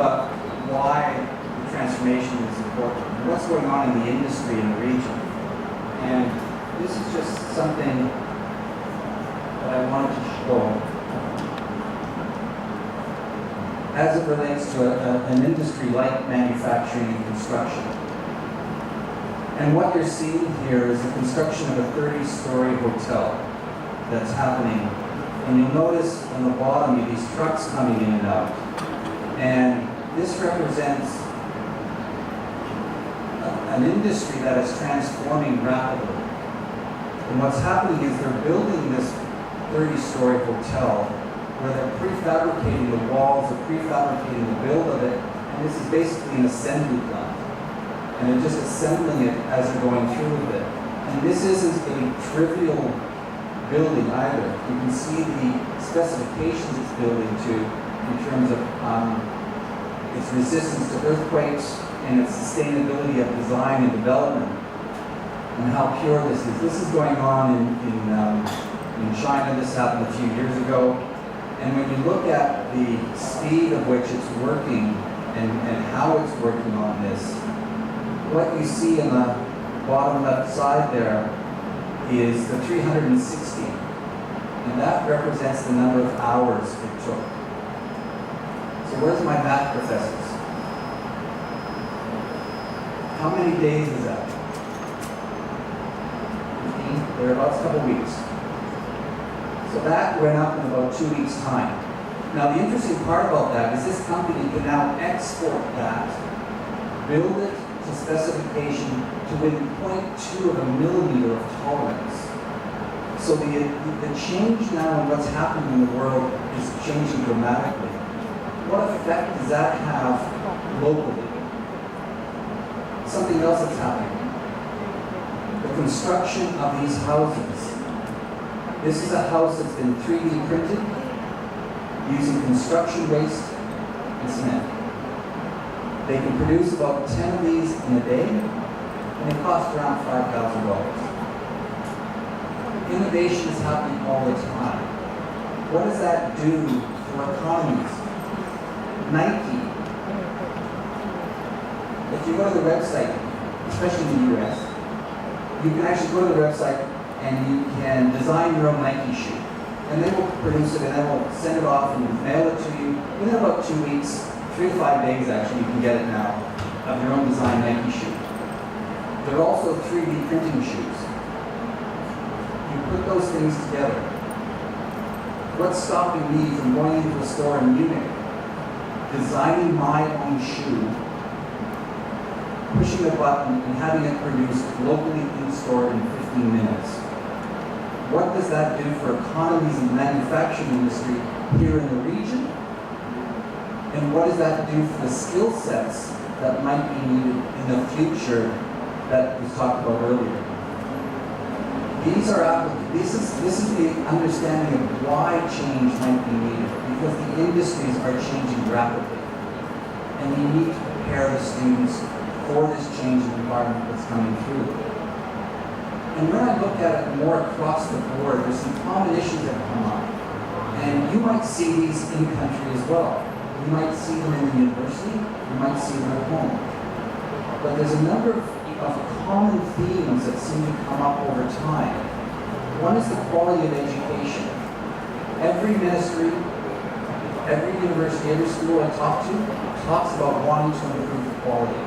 about why the transformation is important and what's going on in the industry in the region. And this is just something that I wanted to show as it relates to an industry like manufacturing and construction. And what you're seeing here is the construction of a 30-story hotel that's happening. And you'll notice on the bottom you have these trucks coming in and out. And this represents an industry that is transforming rapidly. And what's happening is they're building this 30-story hotel where they're prefabricating the walls, they're prefabricating the build of it, and this is basically an assembly plant. And they're just assembling it as they're going through with it. And this isn't a trivial building either. You can see the specifications it's building to in terms of its resistance to earthquakes and its sustainability of design and development and how pure this is. This is going on in China. This happened a few years ago. And when you look at the speed of which it's working and how it's working on this, what you see in the bottom left side there is the 360. And that represents the number of hours it took. So where's my math professors? How many days is that? 15? Thereabouts, a couple weeks. So that went up in about 2 weeks' time. Now the interesting part about that is this company can now export that, build it to specification to within 0.2 of a millimeter of tolerance. So the change now in what's happening in the world is changing dramatically. What effect does that have locally? Something else that's happening. The construction of these houses. This is a house that's been 3D printed using construction waste and cement. They can produce about 10 of these in a day, and they cost around $5,000. Innovation is happening all the time. What does that do for economies? Nike. If you go to the website, especially in the US, you can actually go to the website and you can design your own Nike shoe. And they will produce it and they will send it off and mail it to you. Within about 2 weeks, 3 to 5 days actually, you can get it now, of your own design Nike shoe. There are also 3D printing shoes. You put those things together. What's stopping me from going into a store in Munich, designing my own shoe, pushing a button and having it produced locally in store in 15 minutes? What does that do for economies in the manufacturing industry here in the region? And what does that do for the skill sets that might be needed in the future that was talked about earlier? These are this is the understanding of why change might be needed, because the industries are changing rapidly. And you need to prepare the students for this changing environment that's coming through. And when I look at it more across the board, there's some common issues that come up. And you might see these in country as well. You might see them in the university, you might see them at home. But there's a number of common themes that seem to come up over time. One is the quality of education. Every ministry, every university, every school I talk to talks about wanting to improve the quality.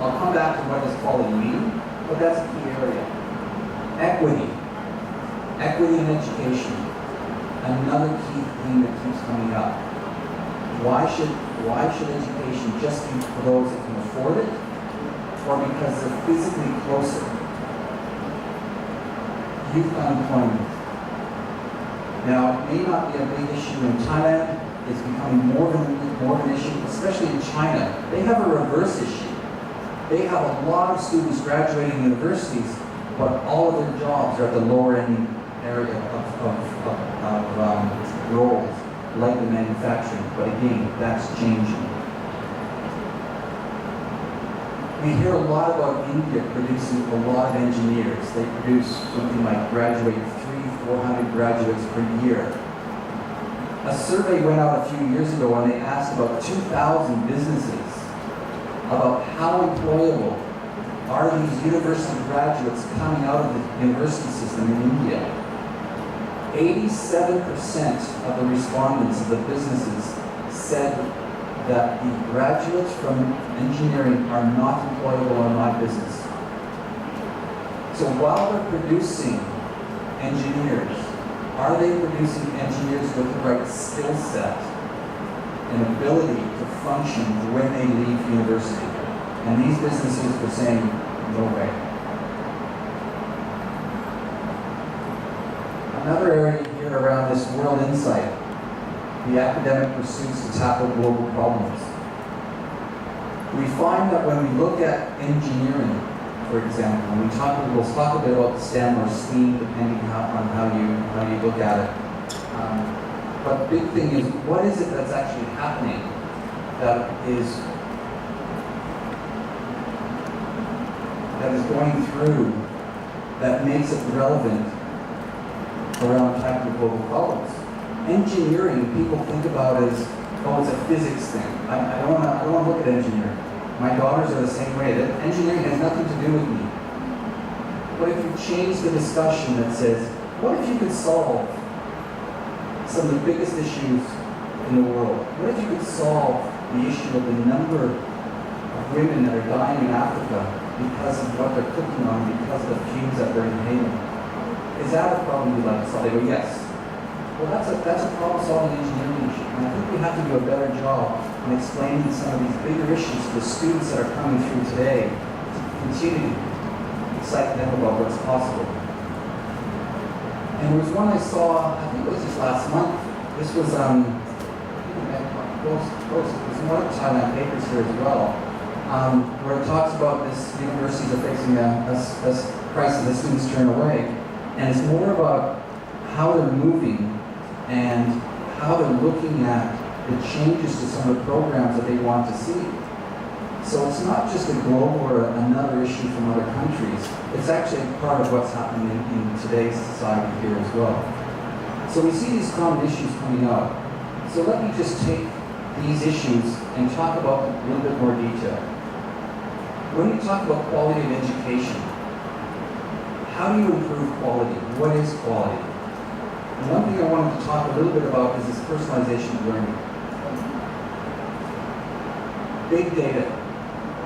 I'll come back to what does quality mean, but that's a key area. Equity. Equity in education. Another key theme that keeps coming up. Why should education just be for those that can afford it, or because they're physically closer? Youth unemployment. Now, it may not be a big issue in Thailand. It's becoming more of an issue, especially in China. They have a reverse issue. They have a lot of students graduating universities, but all of their jobs are at the lower end area of roles, like the manufacturing. But again, that's changing. We hear a lot about India producing a lot of engineers. They produce something like 400 graduates per year. A survey went out a few years ago and they asked about 2,000 businesses about how employable are these university graduates coming out of the university system in India. 87% of the respondents of the businesses said that the graduates from engineering are not employable in my business. So while they're producing engineers, are they producing engineers with the right skill set and ability to function when they leave university? And these businesses were saying, no way. Another area here around this World Insight, the academic pursuits to tackle global problems. We find that when we look at engineering, for example, and we'll talk a bit about STEM or STEAM, depending on how you look at it. But the big thing is, what is it that's actually happening that is going through that makes it relevant around tackling global problems? Engineering, people think about as, oh, it's a physics thing. I don't want to look at engineering. My daughters are the same way. That engineering has nothing to do with me. But if you change the discussion that says, what if you could solve some of the biggest issues in the world? What if you could solve the issue of the number of women that are dying in Africa because of what they're cooking on, because of the fumes that they're inhaling? Is that a problem you'd like to solve? They go, yes. Well, that's a problem-solving engineering issue. And I think we have to do a better job in explaining some of these bigger issues to the students that are coming through today to continue to excite them about what's possible. And there was one I saw, I think it was just last month. This was, there's one of the Thailand papers here as well, where it talks about this, universities are facing a crisis that students turn away. And it's more about how they're moving and how they're looking at the changes to some of the programs that they want to see. So it's not just a global or another issue from other countries. It's actually part of what's happening in today's society here as well. So we see these common issues coming up. So let me just take these issues and talk about them in a little bit more detail. When we talk about quality of education, how do you improve quality? What is quality? And one thing I wanted to talk a little bit about is this personalization of learning. Big data.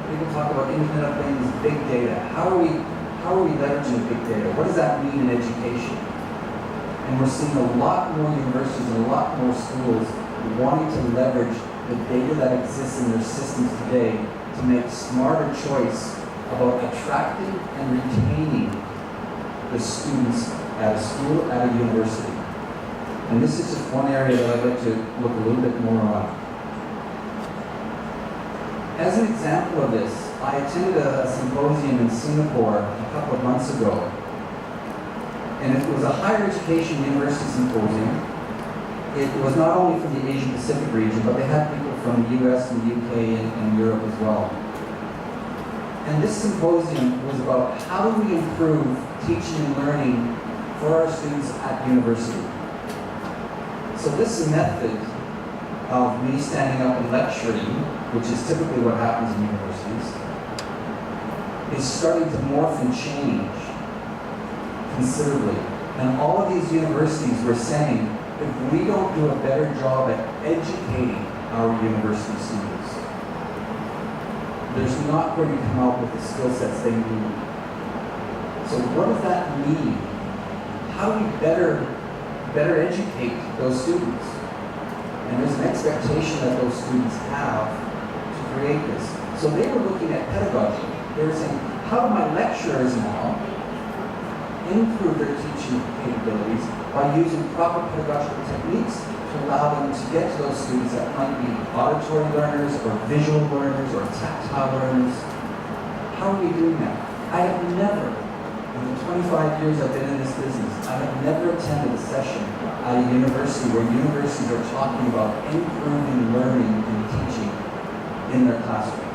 People talk about Internet of Things, big data. How are we leveraging big data? What does that mean in education? And we're seeing a lot more universities and a lot more schools wanting to leverage the data that exists in their systems today to make smarter choice about attracting and retaining the students at a school, at a university. And this is just one area that I'd like to look a little bit more on. As an example of this, I attended a symposium in Singapore a couple of months ago. And it was a higher education university symposium. It was not only from the Asia Pacific region, but they had people from the US and the UK and Europe as well. And this symposium was about how do we improve teaching and learning for our students at university. So this method of me standing up and lecturing, which is typically what happens in universities, is starting to morph and change considerably. And all of these universities were saying, if we don't do a better job at educating our university students, there's not going to come out with the skill sets they need. So what does that mean? How do we better educate those students? And there's an expectation that those students have to create this. So they were looking at pedagogy. They were saying, how do my lecturers now improve their teaching capabilities by using proper pedagogical techniques to allow them to get to those students that might be auditory learners or visual learners or tactile learners? How are we doing that? I have never, in the 25 years I've been in this business, I have never attended a session at a university where universities are talking about improving learning and teaching in their classroom.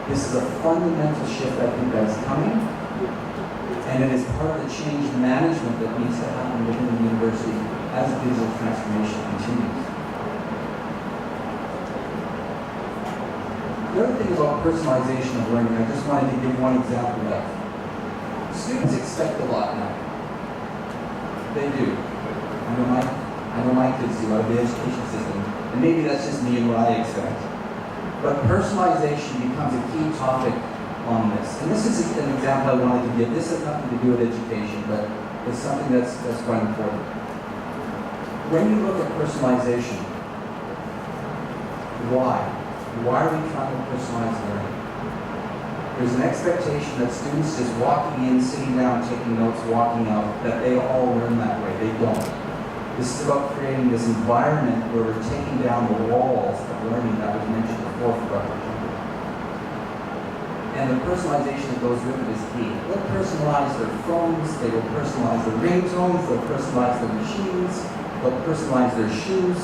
This is a fundamental shift I think that is coming, and it is part of the change management that needs to happen within the university as digital transformation continues. The other thing about personalization of learning, I just wanted to give one example of. Students expect a lot now. They do. I know my kids do out of the education system, and maybe that's just me and what I expect. But personalization becomes a key topic on this. And this is an example I wanted to give. This has nothing to do with education, but it's something that's quite important. When you look at personalization, why? Why are we trying to personalize learning? There's an expectation that students just walking in, sitting down, taking notes, walking out, that they all learn that way. They don't. This is about creating this environment where we're taking down the walls of learning that was mentioned before for Dr. Jumper. And the personalization that goes with it is key. They'll personalize their phones, they will personalize their ringtones, they'll personalize their machines, they'll personalize their shoes.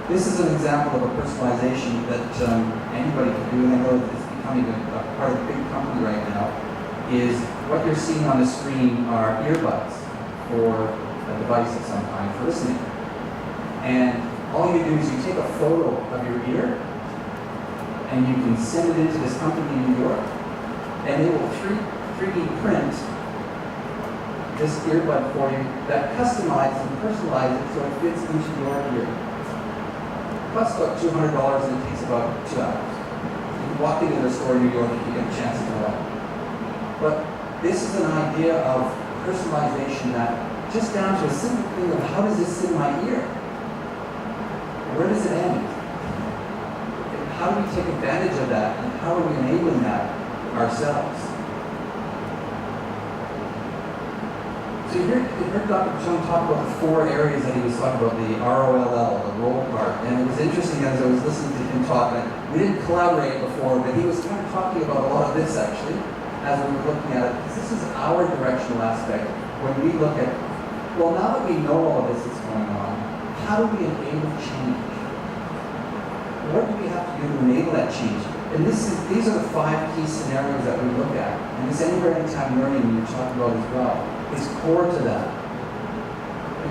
This is an example of a personalization that anybody can do, and I know it's becoming a part of a big company right now, is what you're seeing on the screen are earbuds for a device of some kind for listening. And all you do is you take a photo of your ear, and you can send it into this company in New York, and they will 3D print this earbud for you that customizes and personalizes it so it fits into your ear. It costs about $200 and it takes about 2 hours. You can walk into the store in New York if you get a chance to go out. But this is an idea of personalization that just down to a simple thing of how does this sit in my ear? Where does it end? And how do we take advantage of that, and how are we enabling that ourselves? So you heard Dr. Chung talk about the 4 areas that he was talking about, the ROLL, the role part. And it was interesting as I was listening to him talk, that we didn't collaborate before, but he was kind of talking about a lot of this actually, as we were looking at it. Because this is our directional aspect when we look at, well, now that we know all of this is going on, how do we enable change? What do we have to do to enable that change? And these are the 5 key scenarios that we look at. And this anywhere, anytime learning you're talking about as well is core to that.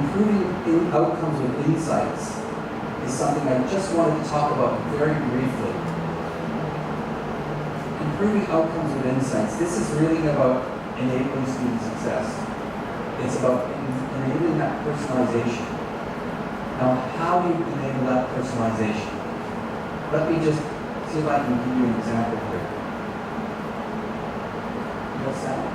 Improving outcomes with insights is something I just wanted to talk about very briefly. Improving outcomes with insights. This is really about enabling student success. It's about enabling that personalization. Now, how do you enable that personalization? Let me just see if I can give you an example here. What's that?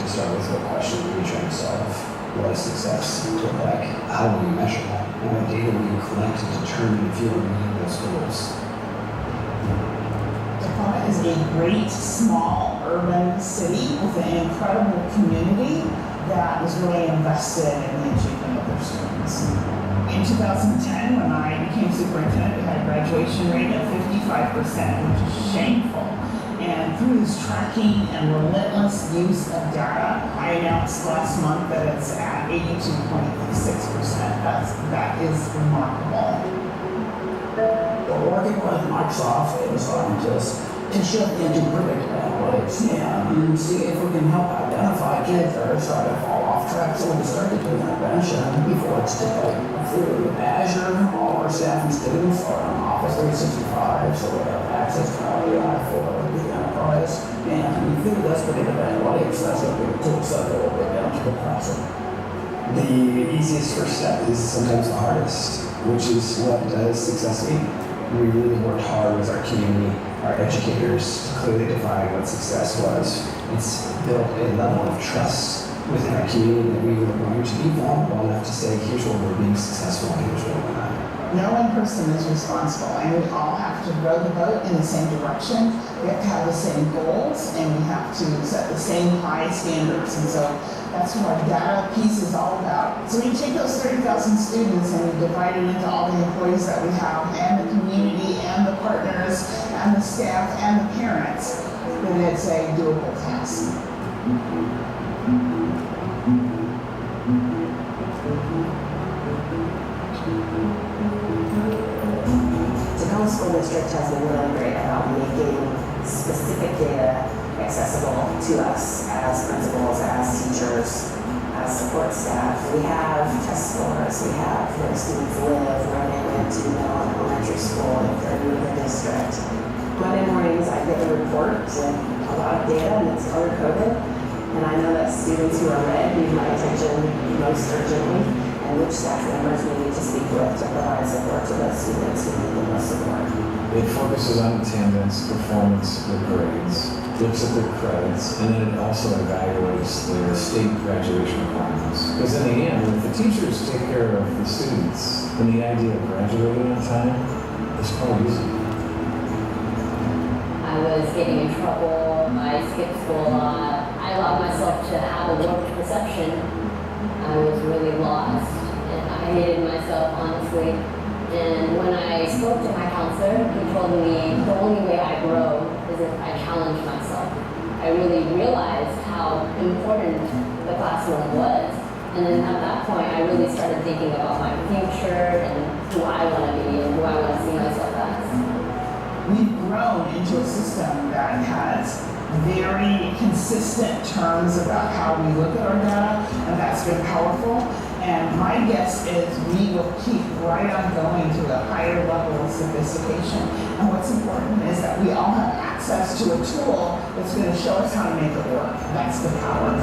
Start with what question are you trying to solve? What does success look like? How do we measure that? And what data will you collect to determine if you are meeting those goals? Tacoma is a great, small, urban city with an incredible community that is really invested in the achievement of their students. In 2010, when I became superintendent, we had a graduation rate of 55%, which is shameful. And through this tracking and relentless use of data, I announced last month that it's at 82.6%. That is remarkable. We're working with Microsoft data scientists to shift into predictive analytics and see if we can help identify kids that are starting to fall off track so we can start to do intervention before it's too late. Through Azure, all our staff and students are on Office 365, so we have access to our AI for the enterprise. And through this predictive analytics, that's going to be a tool set that will get down to the classroom. The easiest first step is sometimes the hardest, which is what does success mean. We really worked hard with our community, our educators, to clearly define what success was. It's built a level of trust within our community that we were going to be vulnerable enough to say, here's where we're being successful, and here's where we're not. No one person is responsible, and we all have to row the boat in the same direction. We have to have the same goals, and we have to set the same high standards. And so that's what our data piece is all about. So you take those 30,000 students and you divide it into all the employees that we have, and the community, and the partners, and the staff, and the parents, then it's a doable task. Tacoma School District has been really great about making specific data accessible to us as principals, as teachers, as support staff. We have test scores, we have where students live, where they went to middle and elementary school, if they're new to the district. Monday mornings I get a report with a lot of data, and it's color-coded, and I know that students who are red need my attention most urgently, and which staff members we need to speak with to provide support to those students who need the most support. It focuses on attendance, performance, their grades, looks at their credits, and then it also evaluates their state graduation requirements. Because in the end, if the teachers take care of the students, then the idea of graduating on time is quite easy. I was getting in trouble, I skipped school a lot, I allowed myself to have a warped perception. I was really lost, and I hated myself, honestly. And when I spoke to my counselor, he told me the only way I grow is if I challenge myself. I really realized how important the classroom was. And then at that point, I really started thinking about my future and who I want to be and who I want to see myself as. We've grown into a system that has very consistent terms about how we look at our data, and that's been powerful. And my guess is we will keep right on going to a higher level of sophistication. And what's important is that we all have access to a tool that's going to show us how to make it work. That's the power.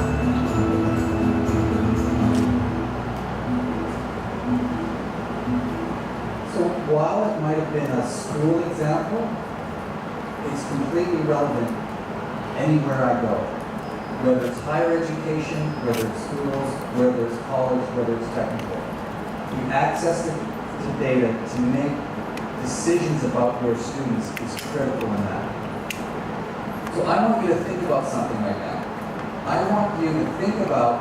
So while it might have been a school example, it's completely relevant anywhere I go. Whether it's higher education, whether it's schools, whether it's college, whether it's technical. The access to data to make decisions about your students is critical in that. So I want you to think about something right now. I want you to think about,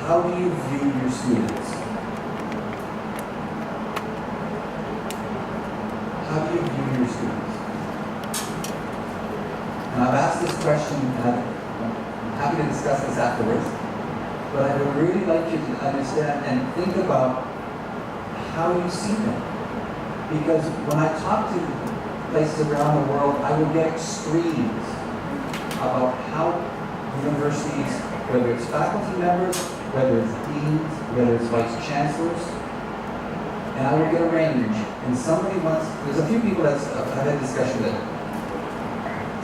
how do you view your students? How do you view your students? And I've asked this question, and I'm happy to discuss this afterwards, but I would really like you to understand and think about how you see them. Because when I talk to places around the world, I will get extremes about how universities, whether it's faculty members, whether it's deans, whether it's vice chancellors, and I will get a range. And somebody wants, there's a few people that I've had discussion with.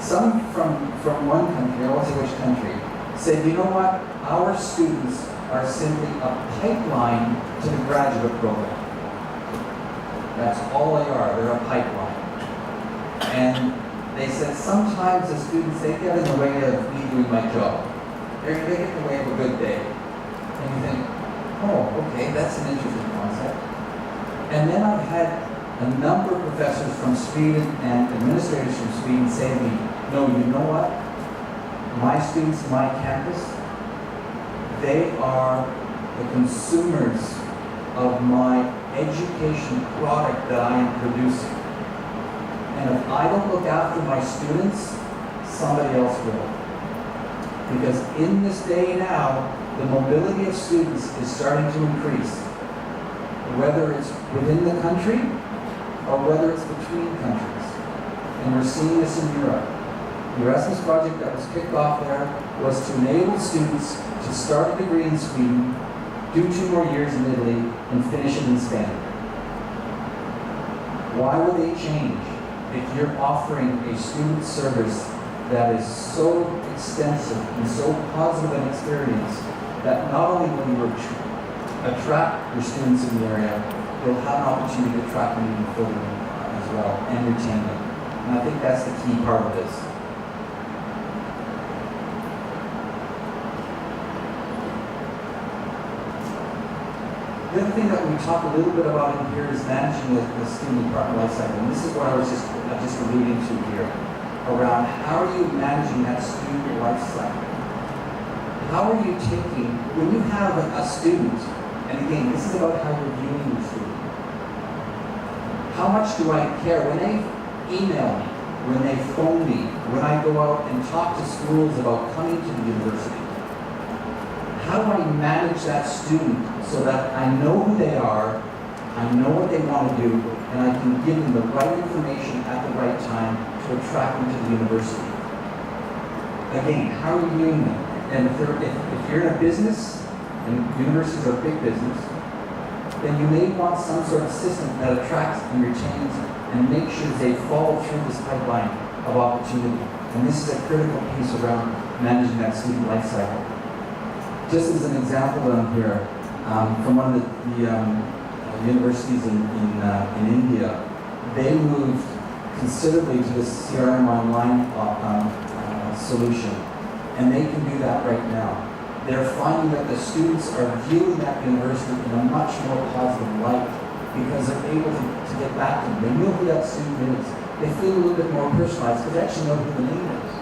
Some from one country, I won't say which country, said, you know what, our students are simply a pipeline to the graduate program. That's all they are, they're a pipeline. And they said sometimes the students, they get in the way of me doing my job. They get in the way of a good day. And you think, oh, okay, that's an interesting concept. And then I've had a number of professors from Sweden and administrators from Sweden say to me, no, you know what? My students, my campus, they are the consumers of my education product that I am producing. And if I don't look after my students, somebody else will. Because in this day now, the mobility of students is starting to increase. Whether it's within the country or whether it's between countries. And we're seeing this in Europe. The Erasmus project that was kicked off there was to enable students to start a degree in Sweden, do 2 more years in Italy, and finish it in Spain. Why would they change if you're offering a student service that is so extensive and so positive an experience that not only will you attract your students in the area, you'll have an opportunity to attract them even further as well and retain them. And I think that's the key part of this. The other thing that we talk a little bit about in here is managing the student life cycle. And this is what I was just alluding to here, around how are you managing that student life cycle? How are you taking, when you have a student, and again, this is about how you're viewing the student. How much do I care? When they email me, when they phone me, when I go out and talk to schools about coming to the university, how do I manage that student so that I know who they are, I know what they want to do, and I can give them the right information at the right time to attract them to the university? Again, how are you viewing them? And if you're in a business, and universities are big business, then you may want some sort of system that attracts and retains and makes sure they follow through this pipeline of opportunity. And this is a critical piece around managing that student life cycle. Just as an example down here, from one of the universities in India, they moved considerably to the CRM online solution, and they can do that right now. They're finding that the students are viewing that university in a much more positive light because they're able to get back to them. They know who that student is. They feel a little bit more personalized because they actually know who the name is.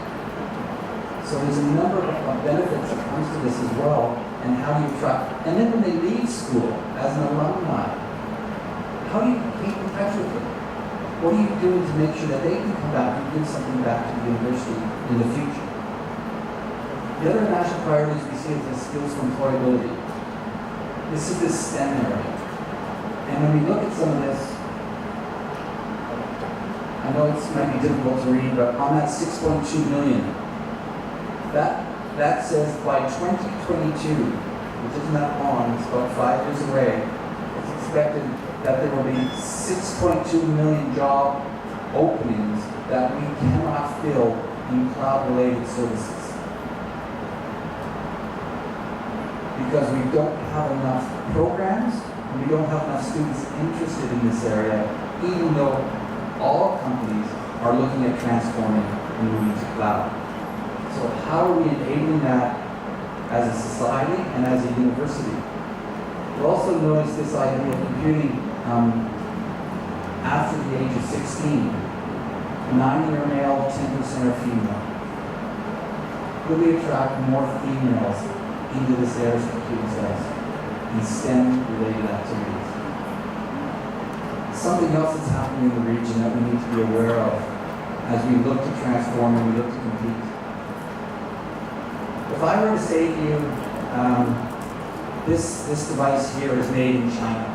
So there's a number of benefits that comes to this as well, and how you attract. And then when they leave school as an alumni, how do you keep in touch with them? What are you doing to make sure that they can come back and give something back to the university in the future? The other national priorities we see is the skills for employability. This is the STEM area. And when we look at some of this, I know it might be difficult to read, but on that 6.2 million, that says by 2022, which isn't that long, it's about 5 years away, it's expected that there will be 6.2 million job openings that we cannot fill in cloud-related services. Because we don't have enough programs, and we don't have enough students interested in this area, even though all companies are looking at transforming and moving to cloud. So how are we enabling that as a society and as a university? You'll also notice this idea of computing after the age of 16. 90 are male, 10% are female. Will we attract more females into this area of computing science and STEM-related activities? Something else that's happening in the region that we need to be aware of as we look to transform and we look to compete. If I were to say to you, this device here is made in China,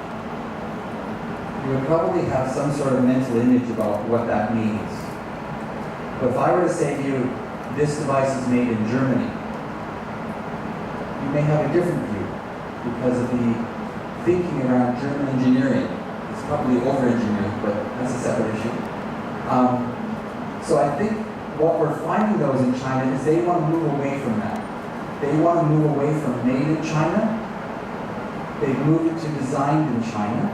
you would probably have some sort of mental image about what that means. But if I were to say to you, this device is made in Germany, you may have a different view because of the thinking around German engineering. It's probably over-engineering, but that's a separate issue. So I think what we're finding though is in China is they want to move away from that. They want to move away from made in China. They've moved it to designed in China.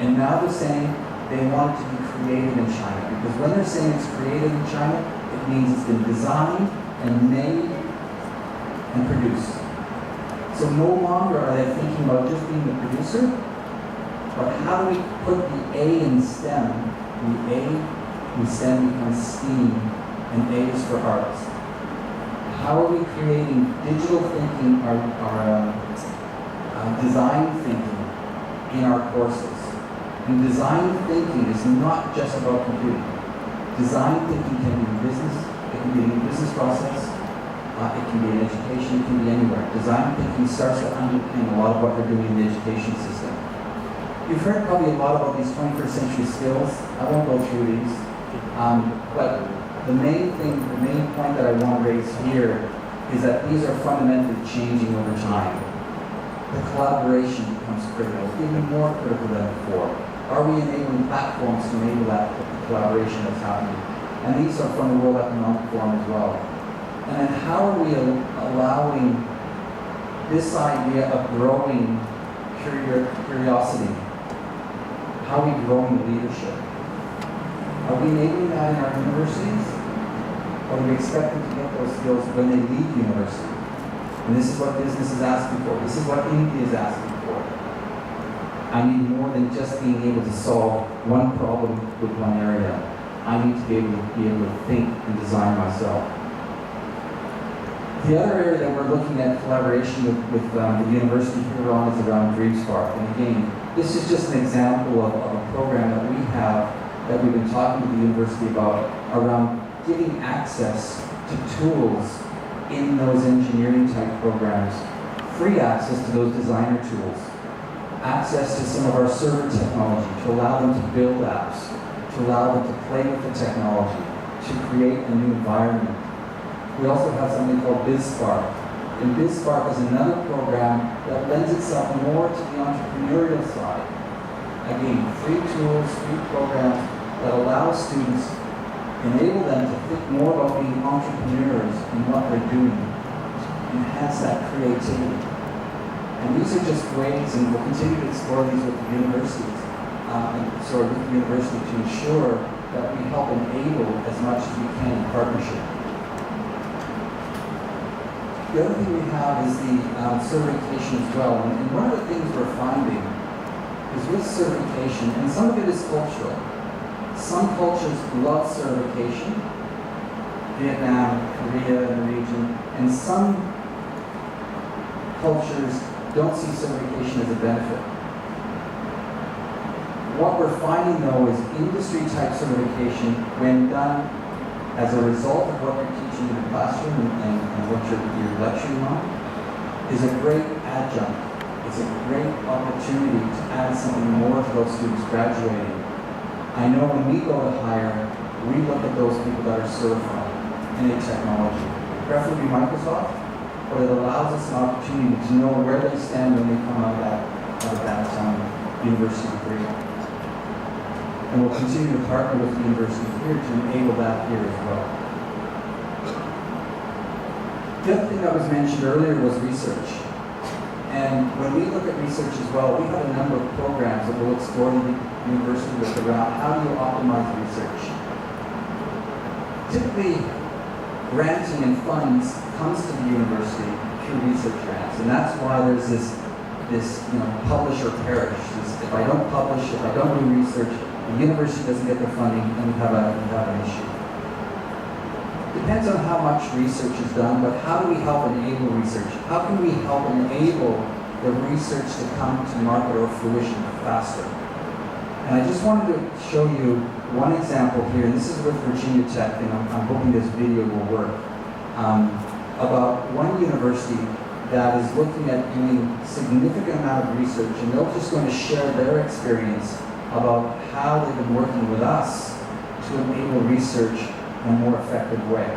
And now they're saying they want it to be created in China. Because when they're saying it's created in China, it means it's been designed and made and produced. So no longer are they thinking about just being the producer, but how do we put the A in STEM? The A in STEM becomes STEAM, and A is for arts. How are we creating digital thinking, our design thinking in our courses? And design thinking is not just about computing. Design thinking can be in business, it can be in a business process, it can be in education, it can be anywhere. Design thinking starts to underpin a lot of what they're doing in the education system. You've heard probably a lot about these 21st century skills. I won't go through these. But the main point that I want to raise here is that these are fundamentally changing over time. The collaboration becomes critical, even more critical than before. Are we enabling platforms to enable that collaboration that's happening? And these are from the World Economic Forum as well. And then how are we allowing this idea of growing curiosity? How are we growing the leadership? Are we enabling that in our universities? Or do we expect them to get those skills when they leave university? And this is what business is asking for. This is what India is asking for. I need more than just being able to solve one problem with one area. I need to be able to think and design myself. The other area that we're looking at collaboration with the university here on is around DreamSpark. And again, this is just an example of a program that we have that we've been talking to the university about around giving access to tools in those engineering type programs, free access to those designer tools, access to some of our server technology to allow them to build apps, to allow them to play with the technology, to create a new environment. We also have something called BizSpark. And BizSpark is another program that lends itself more to the entrepreneurial side. Again, free tools, free programs that allow students, enable them to think more about being entrepreneurs in what they're doing, enhance that creativity. And these are just ways, and we'll continue to explore these with the universities, with the university to ensure that we help enable as much as we can in partnership. The other thing we have is the certification as well. And one of the things we're finding is with certification, and some of it is cultural. Some cultures love certification, Vietnam, Korea in the region, and some cultures don't see certification as a benefit. What we're finding though is industry type certification, when done as a result of what you're teaching in the classroom and what you're lecturing on, is a great adjunct. It's a great opportunity to add something more to those students graduating. I know when we go to hire, we look at those people that are certified in a technology, preferably Microsoft, but it allows us an opportunity to know where they stand when they come out of that university degree. And we'll continue to partner with the university here to enable that here as well. The other thing that was mentioned earlier was research. And when we look at research as well, we have a number of programs that we'll explore in the university with around how do you optimize research. Typically, granting and funds comes to the university through research grants, and that's why there's this publish or perish. If I don't publish, if I don't do research, the university doesn't get the funding, and we have an issue. Depends on how much research is done, but how do we help enable research? How can we help enable the research to come to market or fruition faster? And I just wanted to show you one example here, and this is with Virginia Tech, and I'm hoping this video will work, about one university that is looking at doing significant amount of research, and they're just going to share their experience about how they've been working with us to enable research in a more effective way.